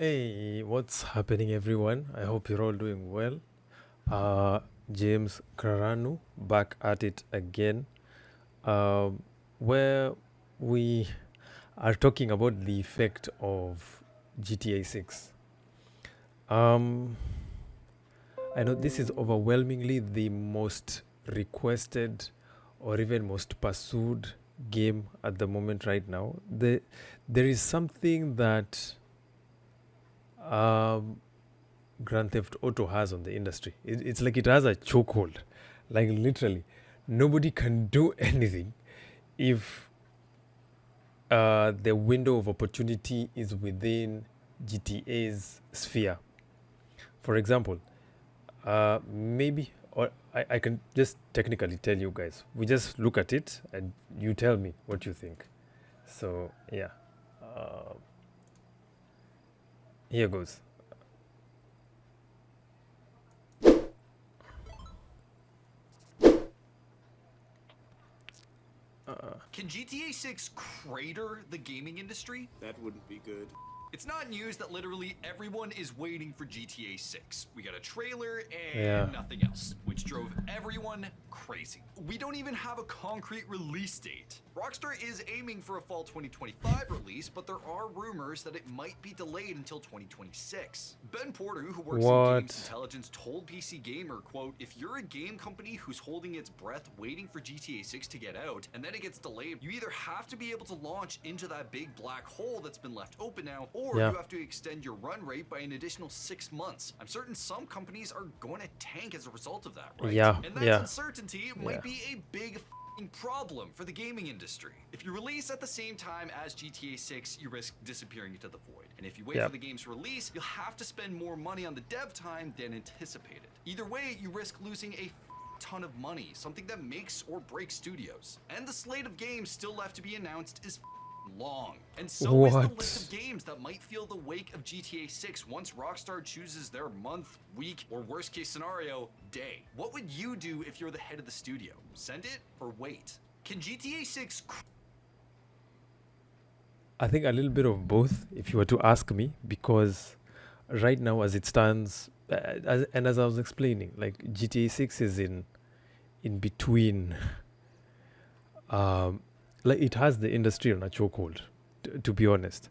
Hey, what's happening, everyone? I hope you're all doing well. Uh, James Karanu back at it again, um, where we are talking about the effect of GTA 6. Um, I know this is overwhelmingly the most requested or even most pursued game at the moment right now. There is something that um, Grand Theft Auto has on the industry. It's like it has a chokehold. Like literally, nobody can do anything if the window of opportunity is within GTA's sphere. For example, maybe, or I can just technically tell you guys. We just look at it and you tell me what you think. So yeah, uh, here goes. Can GTA 6 crater the gaming industry? That wouldn't be good. It's not news that literally everyone is waiting for GTA 6. We got a trailer and Yeah. nothing else, which drove everyone crazy. We don't even have a concrete release date. Rockstar is aiming for a fall 2025 release, but there are rumors that it might be delayed until 2026. Ben Porter, who works in What? games intelligence, told PC Gamer, quote, "If you're a game company who's holding its breath waiting for GTA 6 to get out, and then it gets delayed, you either have to be able to launch into that big black hole that's been left open now, or Yeah. you have to extend your run rate by an additional 6 months. I'm certain some companies are going to tank as a result of that, right? Yeah, And that yeah. uncertainty Yeah. might be a big problem for the gaming industry. If you release at the same time as GTA 6, you risk disappearing into the void. And if you wait Yep. for the game's release, you'll have to spend more money on the dev time than anticipated. Either way, you risk losing a ton of money, something that makes or breaks studios. And the slate of games still left to be announced is long. And so is the What? list of games that might feel the wake of GTA 6 once Rockstar chooses their month, week, or worst case scenario, day. What would you do if you're the head of the studio? Send it or wait? Can GTA 6 I think a little bit of both, if you were to ask me, because right now, as it stands, as I was explaining, like GTA 6 is in between. Um, like it has the industry on a chokehold, to be honest.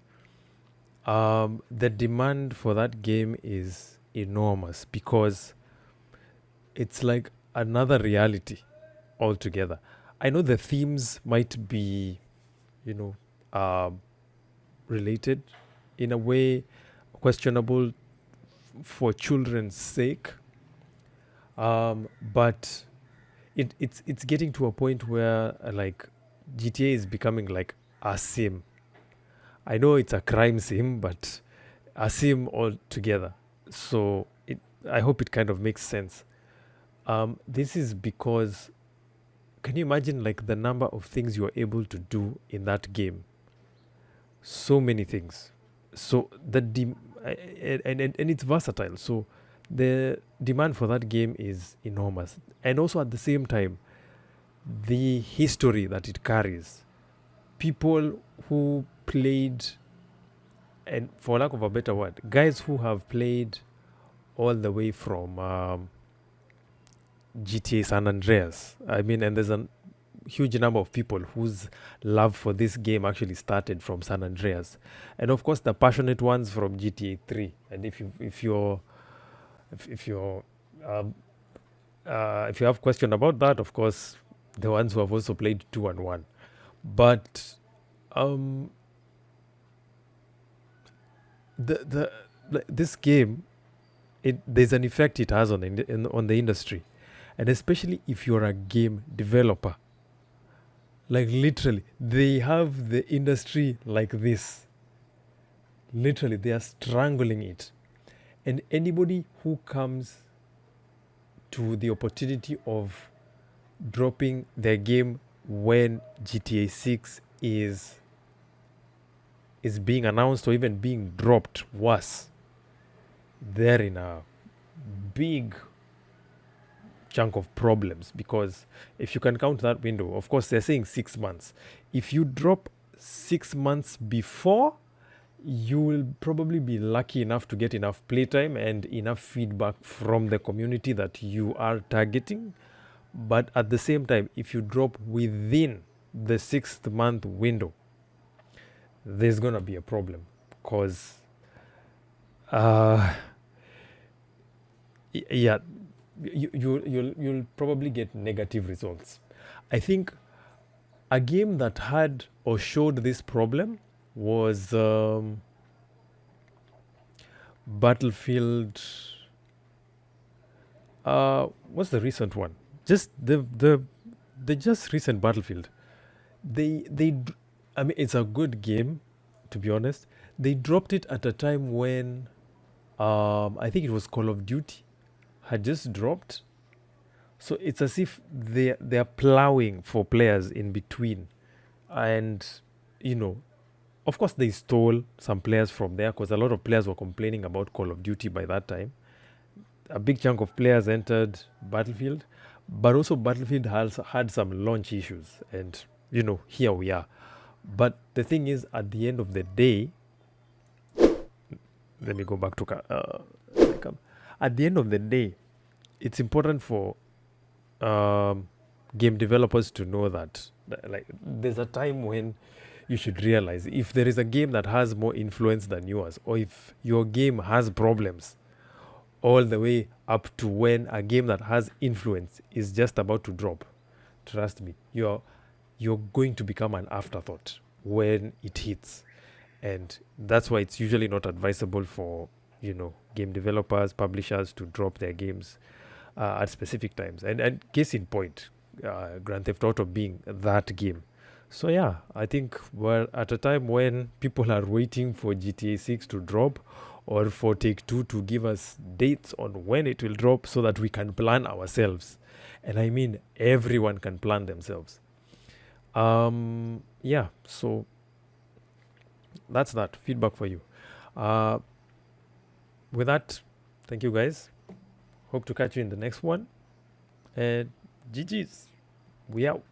The demand for that game is enormous because it's like another reality altogether. I know the themes might be, you know, related in a way, questionable for children's sake, but it's getting to a point where like GTA is becoming like a sim. I know it's a crime sim, but a sim altogether. So I hope it kind of makes sense. This is because, can you imagine like the number of things you are able to do in that game? So many things. So and it's versatile. So the demand for that game is enormous, and also at the same time, the history that it carries. People who played, and for lack of a better word, guys who have played all the way from GTA San Andreas. I mean, and there's a huge number of people whose love for this game actually started from San Andreas, and of course the passionate ones from GTA 3. And if you're um, if you have question about that, of course, the ones who have also played 2 and 1. But um, this game, there's an effect it has on the industry, and especially if you're a game developer. Like literally, they have the industry like this. Literally, they are strangling it, and anybody who comes to the opportunity of dropping their game when GTA 6 is being announced or even being dropped, worse, they're in a big chunk of problems, because if you can count that window, of course they're saying 6 months. If you drop 6 months before, you will probably be lucky enough to get enough playtime and enough feedback from the community that you are targeting. But at the same time, if you drop within the 6 month window, there's gonna be a problem because uh, yeah, you'll probably get negative results. I think a game that had or showed this problem was Battlefield. What's the recent one? Just the just recent Battlefield. They I mean, it's a good game, to be honest. They dropped it at a time when I think it was Call of Duty had just dropped. So it's as if they're plowing for players in between, and you know, of course they stole some players from there because a lot of players were complaining about Call of Duty by that time. A big chunk of players entered Battlefield, but also Battlefield has had some launch issues, and here we are. But the thing is, at the end of the day, let me go back to at the end of the day, it's important for game developers to know that like there's a time when you should realize if there is a game that has more influence than yours, or if your game has problems, all the way up to when a game that has influence is just about to drop. Trust me, you're going to become an afterthought when it hits. And that's why it's usually not advisable for game developers, publishers to drop their games at specific times. And case in point, Grand Theft Auto being that game. So yeah, I think we're at a time when people are waiting for GTA 6 to drop, or for Take Two to give us dates on when it will drop so that we can plan ourselves. And I mean, everyone can plan themselves. Yeah, so that's that feedback for you. Uh, with that, thank you guys. Hope to catch you in the next one. And GG's. We out.